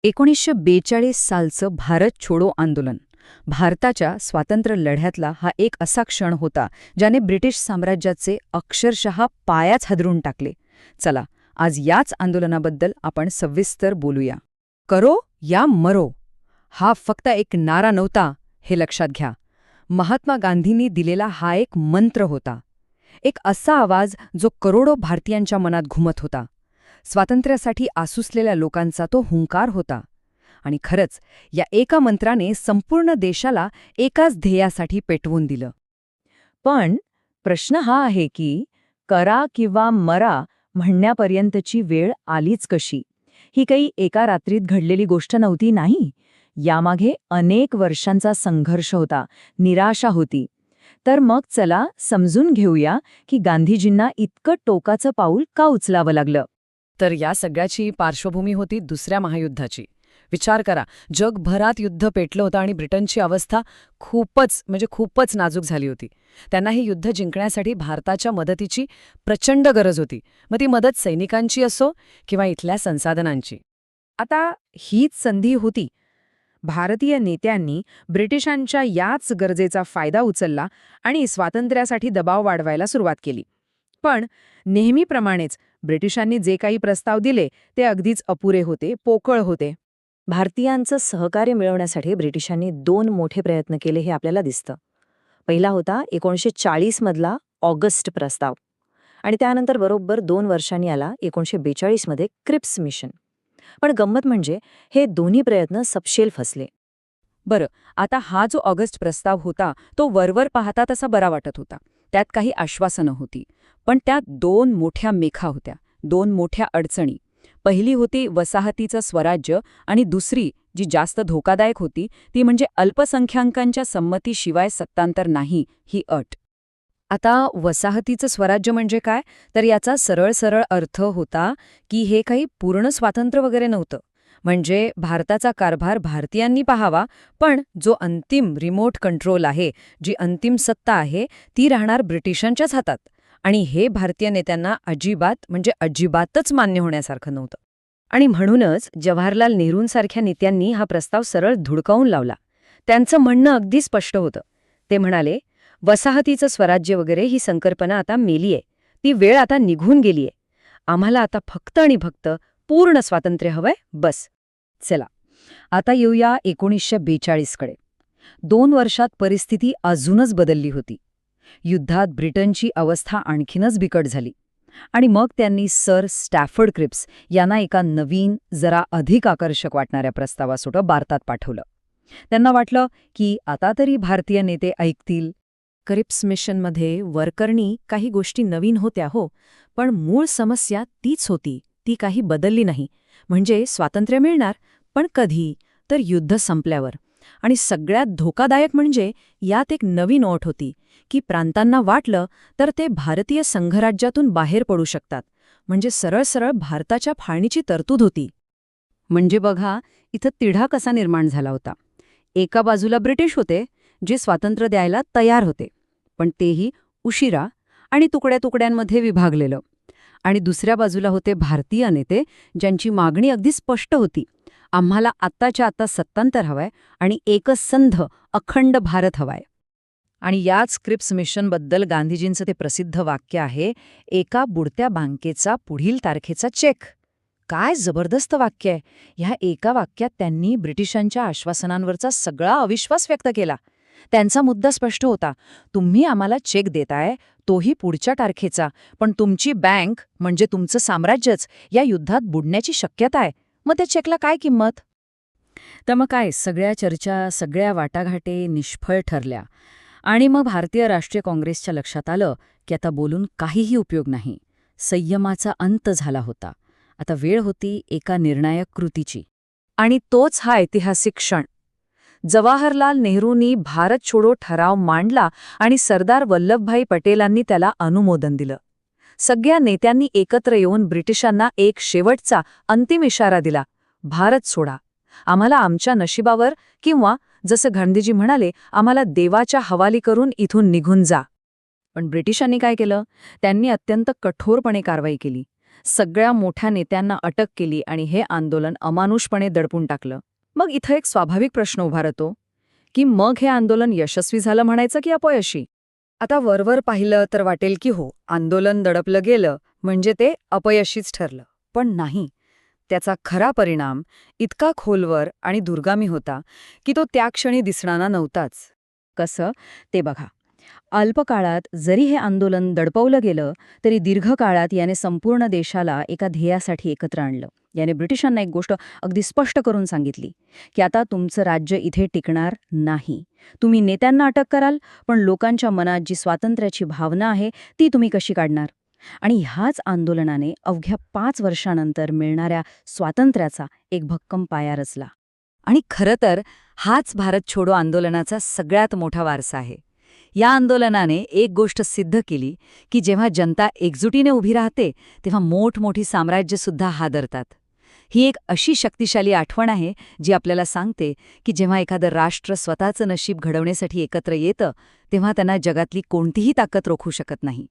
1942 सालचं भारत छोडो आंदोलन भारताच्या स्वातंत्र्य लढ्यातला हा एक असा क्षण होता ज्याने ब्रिटिश साम्राज्याचे अक्षरशः पायाच हादरून टाकले. चला, आज याच आंदोलनाबद्दल आपण सविस्तर बोलूया. करो या मरो हा फक्त एक नारा नव्हता, हे लक्षात घ्या. महात्मा गांधींनी दिलेला हा एक मंत्र होता, एक असा आवाज जो करोडो भारतीयांच्या मनात घुमत होता. स्वातंत्र्यासाठी आसुसलेल्या लोकांचा तो हुंकार होता. आणि खरंच या एका मंत्राने संपूर्ण देशाला एकाच ध्येयासाठी पेटवून दिलं. पण प्रश्न हा आहे की करा किंवा मरा म्हणण्यापर्यंतची वेळ आलीच कशी? ही काही एका रात्रीत घडलेली गोष्ट नव्हती, नाही. यामागे अनेक वर्षांचा संघर्ष होता, निराशा होती. तर मग चला समजून घेऊया की गांधीजींना इतकं टोकाचं पाऊल का उचलावं लागलं. तर या सगळ्याची पार्श्वभूमी होती दुसऱ्या महायुद्धाची. विचार करा, जगभरात युद्ध पेटलं होतं आणि ब्रिटनची अवस्था खूपच नाजूक झाली होती. त्यांना हे युद्ध जिंकण्यासाठी भारताच्या मदतीची प्रचंड गरज होती. मग ती मदत सैनिकांची असो किंवा इथल्या संसाधनांची. आता हीच संधी होती. भारतीय नेत्यांनी ब्रिटिशांच्या याच गरजेचा फायदा उचलला आणि स्वातंत्र्यासाठी दबाव वाढवायला सुरुवात केली. पण नेहमीप्रमाणेच ब्रिटिशांनी जे काही प्रस्ताव दिले ते अगदीच अपुरे होते, पोकळ होते. भारतीयांचं सहकार्य मिळवण्यासाठी ब्रिटिशांनी 2 मोठे प्रयत्न केले हे आपल्याला दिसतं. पहिला होता 1940 मधला ऑगस्ट प्रस्ताव आणि त्यानंतर बरोबर 2 वर्षांनी आला 1942 मध्ये क्रिप्स मिशन. पण गंमत म्हणजे हे दोन्ही प्रयत्न सपशेल फसले. बरं, आता हा जो ऑगस्ट प्रस्ताव होता तो वरवर पाहता तसा बरा वाटत होता. त्यात काही आश्वासनं होती. पण त्यात 2 मोठ्या मेखा होत्या, 2 मोठ्या अडचणी. पहिली होती वसाहतीचं स्वराज्य आणि दुसरी, जी जास्त धोकादायक होती, ती म्हणजे अल्पसंख्याकांच्या संमतीशिवाय सत्तांतर नाही, ही अट. आता वसाहतीचं स्वराज्य म्हणजे काय? तर याचा सरळ अर्थ होता की हे काही पूर्ण स्वातंत्र्य वगैरे नव्हतं. म्हणजे भारताचा कारभार भारतीयांनी पाहावा, पण जो अंतिम रिमोट कंट्रोल आहे, जी अंतिम सत्ता आहे, ती राहणार ब्रिटिशांच्याच हातात. आणि हे भारतीय नेत्यांना अजिबातच मान्य होण्यासारखं नव्हतं. आणि म्हणूनच जवाहरलाल नेहरूंसारख्या नेत्यांनी हा प्रस्ताव सरळ धुडकावून लावला. त्यांचं म्हणणं अगदी स्पष्ट होतं. ते म्हणाले, वसाहतीचं स्वराज्य वगैरे ही संकल्पना आता मेलीये, ती वेळ आता निघून गेलीये. आम्हाला आता फक्त आणि फक्त पूर्ण स्वातंत्र्य हवंय, बस. चला, आता येऊया 1942 कडे. 2 वर्षात परिस्थिती अजूनच बदलली होती. युद्धात ब्रिटनची अवस्था आणखीनच बिकट झाली. आणि मग त्यांनी सर स्टॅफर्ड क्रिप्स यांना एका नवीन, जरा अधिक आकर्षक वाटणाऱ्या प्रस्तावासोबत भारतात पाठवलं. त्यांना वाटलं की आता तरी भारतीय नेते ऐकतील. क्रिप्स मिशनमध्ये वरकरणी काही गोष्टी नवीन होत्या, हो, पण मूळ समस्या तीच होती, ती काही बदलली नाही. म्हणजे स्वातंत्र्य मिळणार, पण कधी? तर युद्ध संपल्यावर. आणि सगळ्यात धोकादायक म्हणजे यात एक नवीन ओढ होती की प्रांतांना वाटलं तर ते भारतीय संघराज्यातून बाहेर पडू शकतात. म्हणजे सरळ भारताच्या फाळणीची तरतूद होती. म्हणजे बघा, इथं तिढा कसा निर्माण झाला होता. एका बाजूला ब्रिटिश होते, जे स्वातंत्र्य द्यायला तयार होते, पण तेही उशिरा आणि तुकड्यांमध्ये विभागलेलं. आणि दुसऱ्या बाजूला होते भारतीय नेते, ज्यांची मागणी अगदी स्पष्ट होती, आम्हाला आत्ताच्या आत्ता सत्तांतर हवंय आणि एकच संध अखंड भारत हवाय. आणि याच क्रिप्स मिशनबद्दल गांधीजींचं ते प्रसिद्ध वाक्य आहे, एका बुडत्या बँकेचा पुढील तारखेचा चेक. काय जबरदस्त वाक्य आहे. ह्या एका वाक्यात त्यांनी ब्रिटिशांच्या आश्वासनांवरचा सगळा अविश्वास व्यक्त केला. त्यांचा मुद्दा स्पष्ट होता, तुम्ही आम्हाला चेक देताय, तोही पुढच्या तारखेचा, पण तुमची बँक म्हणजे तुमचं साम्राज्यच या युद्धात बुडण्याची शक्यता आहे. मग त्या चेकला काय किंमत? तर मग काय, सगळ्या चर्चा, सगळ्या वाटाघाटे निष्फळ ठरल्या. आणि मग भारतीय राष्ट्रीय काँग्रेसच्या लक्षात आलं की आता बोलून काहीही उपयोग नाही. संयमाचा अंत झाला होता. आता वेळ होती एका निर्णायक कृतीची. आणि तोच हा ऐतिहासिक क्षण. जवाहरलाल नेहरूंनी भारत छोडो ठराव मांडला आणि सरदार वल्लभभाई पटेलांनी त्याला अनुमोदन दिलं. सगळ्या नेत्यांनी एकत्र येऊन ब्रिटिशांना एक शेवटचा अंतिम इशारा दिला, भारत सोडा. आम्हाला आमच्या नशिबावर, किंवा जसं गांधीजी म्हणाले, आम्हाला देवाच्या हवाली करून इथून निघून जा. पण ब्रिटिशांनी काय केलं? त्यांनी अत्यंत कठोरपणे कारवाई केली. सगळ्या मोठ्या नेत्यांना अटक केली आणि हे आंदोलन अमानुषपणे दडपून टाकलं. मग इथं एक स्वाभाविक प्रश्न उभा राहतो की मग हे आंदोलन यशस्वी झालं म्हणायचं की अपयशी? आता वरवर पाहिलं तर वाटेल की हो, आंदोलन दडपलं गेलं म्हणजे ते अपयशीच ठरलं. पण नाही. त्याचा खरा परिणाम इतका खोलवर आणि दुर्गामी होता की तो त्या क्षणी दिसणारा नव्हताच. कसं ते बघा. अल्पकाळात जरी हे आंदोलन दडपवलं गेलं तरी दीर्घकाळात याने संपूर्ण देशाला एका ध्येयासाठी एकत्र आणलं. याने ब्रिटिशांना एक गोष्ट अगदी स्पष्ट करून सांगितली की आता तुमचं राज्य इथे टिकणार नाही. तुम्ही नेत्यांना अटक कराल, पण लोकांच्या मनात जी स्वातंत्र्याची भावना आहे ती तुम्ही कशी काढणार? आणि ह्याच आंदोलनाने अवघ्या 5 वर्षांनंतर मिळणाऱ्या स्वातंत्र्याचा एक भक्कम पाया रचला. आणि खरं तर हाच भारत छोडो आंदोलनाचा सगळ्यात मोठा वारसा आहे. या आंदोलनाने एक गोष्ट सिद्ध केली की जेव्हा जनता एकजुटीने उभी राहते तेव्हा मोठमोठी साम्राज्यसुद्धा हादरतात. ही एक अशी शक्तिशाली आठवण आहे जी आपल्याला सांगते की जेव्हा एखादं राष्ट्र स्वतःचं नशीब घडवण्यासाठी एकत्र येतं तेव्हा त्यांना जगातली कोणतीही ताकद रोखू शकत नाही.